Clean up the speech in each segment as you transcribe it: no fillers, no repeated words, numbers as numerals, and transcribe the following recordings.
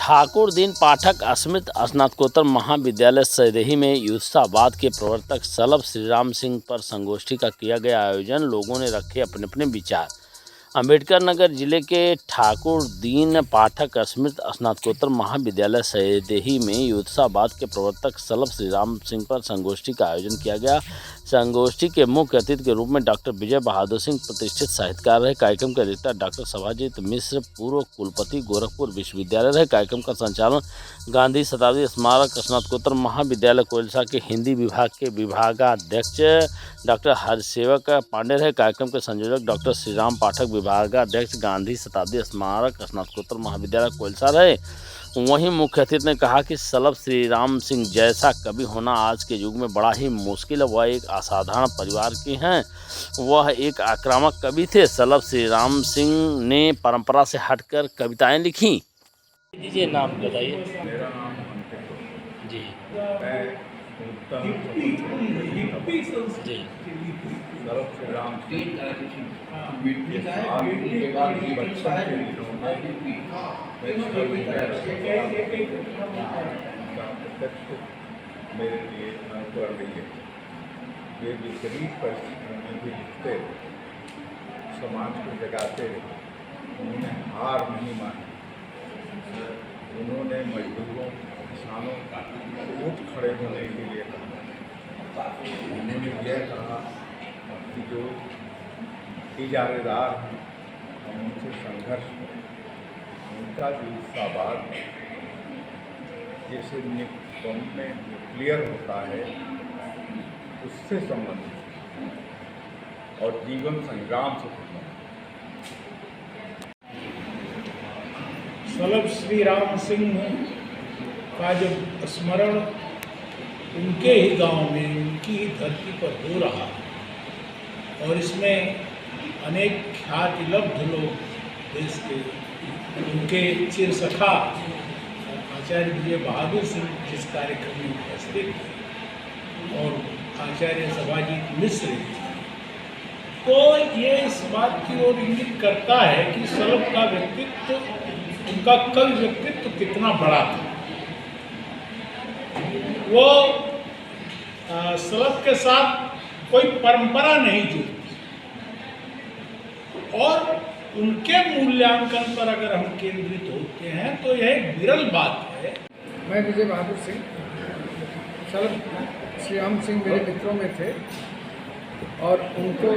ठाकुर दीन पाठक स्मृत स्नातकोत्तर महाविद्यालय सैदेही में युद्धावाद के प्रवर्तक सलभ श्रीराम सिंह पर संगोष्ठी का किया गया आयोजन। लोगों ने रखे अपने अपने विचार। अंबेडकर नगर जिले के ठाकुर दीन पाठक स्मृत स्नातकोत्तर महाविद्यालय सैदेही में युद्धावाद के प्रवर्तक सलभ श्रीराम सिंह पर संगोष्ठी का आयोजन किया गया। संगोष्ठी के मुख्य अतिथि के रूप में डॉक्टर विजय बहादुर सिंह प्रतिष्ठित साहित्यकार रहे। कार्यक्रम के अधिवक्ता डॉक्टर सभाजीत मिश्र पूर्व कुलपति गोरखपुर विश्वविद्यालय रहे। कार्यक्रम का संचालन गांधी शताब्दी स्मारक स्नातकोत्तर महाविद्यालय कोलसा के हिंदी विभाग के विभागाध्यक्ष डॉक्टर हरसेवक पांडे रहे। कार्यक्रम के संयोजक डॉक्टर श्रीराम पाठक विभागाध्यक्ष गांधी शताब्दी स्मारक स्नातकोत्तर महाविद्यालय कोलसा रहे। वहीं मुख्य अतिथि ने कहा कि सलभ श्रीराम सिंह जैसा कवि होना आज के युग में बड़ा ही मुश्किल है। वह एक असाधारण परिवार के हैं। वह एक आक्रामक कवि थे। सलभ श्रीराम सिंह ने परंपरा से हटकर कविताएं लिखी। दीजिए नाम बताइए। मेरा नाम अंकित है। जी मैं उत्तम जी सलभ श्रीराम सिंह के बाद बचपन के दिनों में प्रत्यक्ष मेरे लिए अनुभव रही है। वे विपरीत परिस्थितियों में भी लिखते समाज को जगाते रहे। उन्होंने हार नहीं मानी। उन्होंने मजदूरों किसानों को उठ खड़े होने के लिए कहा। उन्होंने यह कहा कि जो इजारेदार हैं हम उनसे संघर्ष करें। उनका जो युद्धावाद जैसे बम में न्यूक्लियर होता है उससे संबंधित और जीवन संग्राम से संबंधित। सलभ श्रीराम सिंह का जो स्मरण उनके ही गांव में उनकी ही धरती पर हो रहा है और इसमें अनेक ख्यातिलब्ध लोग देश के उनके चिरसखा आचार्य विजय बहादुर सिंह जिस कार्यक्रम में उपस्थित थे और आचार्य सभाजीत मिश्र, तो ये इस बात की ओर इंगित करता है कि सलभ का व्यक्तित्व, उनका कवि व्यक्तित्व कितना बड़ा था। वो सलभ के साथ कोई परंपरा नहीं जुड़ी और उनके मूल्यांकन पर अगर हम केंद्रित होते हैं तो यह एक विरल बात है। मैं विजय बहादुर सिंह, सलभ श्रीराम सिंह मेरे मित्रों में थे और उनको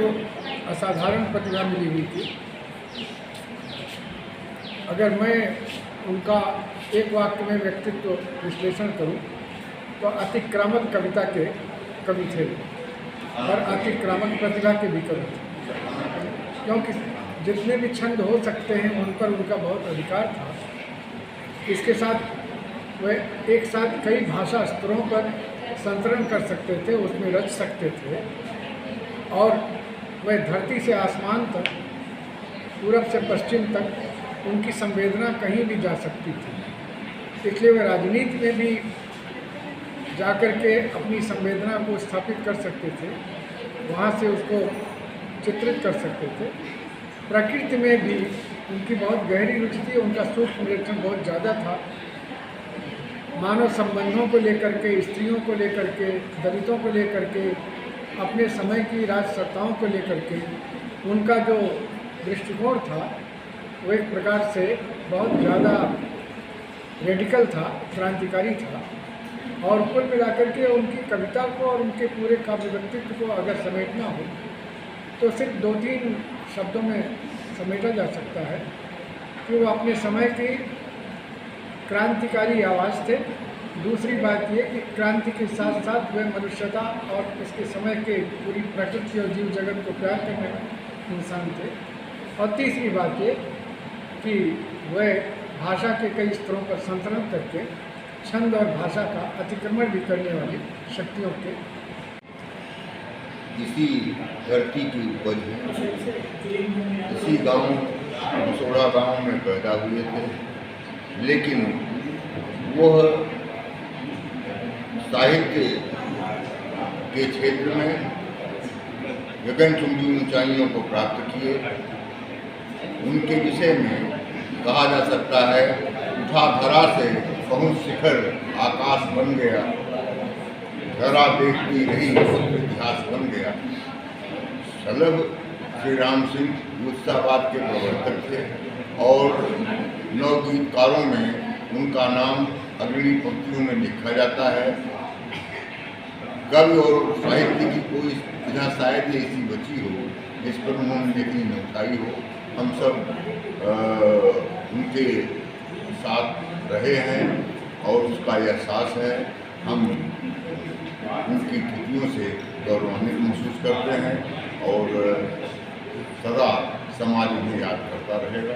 असाधारण प्रतिभा मिली हुई थी। अगर मैं उनका एक वाक्य में व्यक्तित्व विश्लेषण करूं तो अतिक्रामक कविता के कवि थे और अतिक्रामक प्रतिभा के भी कवि थे, क्योंकि जितने भी छंद हो सकते हैं उन पर उनका बहुत अधिकार था। इसके साथ वह एक साथ कई भाषा स्तरों पर संतरण कर सकते थे, उसमें रच सकते थे और वह धरती से आसमान तक, पूरब से पश्चिम तक उनकी संवेदना कहीं भी जा सकती थी। इसलिए वे राजनीति में भी जाकर के अपनी संवेदना को स्थापित कर सकते थे, वहाँ से उसको चित्रित कर सकते थे। प्रकृति में भी उनकी बहुत गहरी रुचि थी, उनका सूक्ष्म निरीक्षण बहुत ज़्यादा था। मानव संबंधों को लेकर के, स्त्रियों को लेकर के, दलितों को लेकर के, अपने समय की राजसत्ताओं को लेकर के उनका जो दृष्टिकोण था वो एक प्रकार से बहुत ज़्यादा रेडिकल था, क्रांतिकारी था। और कुल मिलाकर के उनकी कविता को और उनके पूरे काव्य व्यक्तित्व को अगर समेटना हो तो सिर्फ 2-3 शब्दों में समेटा जा सकता है कि वो अपने समय की क्रांतिकारी आवाज़ थे। दूसरी बात ये कि क्रांति के साथ साथ वे मनुष्यता और उसके समय के पूरी प्रकृति और जीव जगत को प्यार करने वाले इंसान थे। और तीसरी बात ये कि वह भाषा के कई स्तरों पर संतरण करके छंद और भाषा का अतिक्रमण भी करने वाली शक्तियों के इसी धरती की उपज है। इसी गांव मसोड़ा गांव में पैदा हुए थे, लेकिन वह साहित्य के क्षेत्र में गगनचुंबी ऊंचाइयों को प्राप्त किए। उनके विषय में कहा जा सकता है उठा धरा से पहुँच शिखर आकाश बन गया, धरा देखती रही इतिहास बन गया। सलभ श्री राम सिंह युत्सावाद के प्रवर्तक थे और नवगीतकारों में उनका नाम अग्रणी पंक्तियों में लिखा जाता है। कवि और साहित्य की कोई विधा शायद ही ऐसी बची हो जिस पर उन्होंने लिखनी न उठाई हो। हम सब उनके साथ रहे हैं और उसका एहसास है। हम उनकी कृतियों से गौरवान्वित महसूस करते हैं और सदा समाज उन्हें याद करता रहेगा।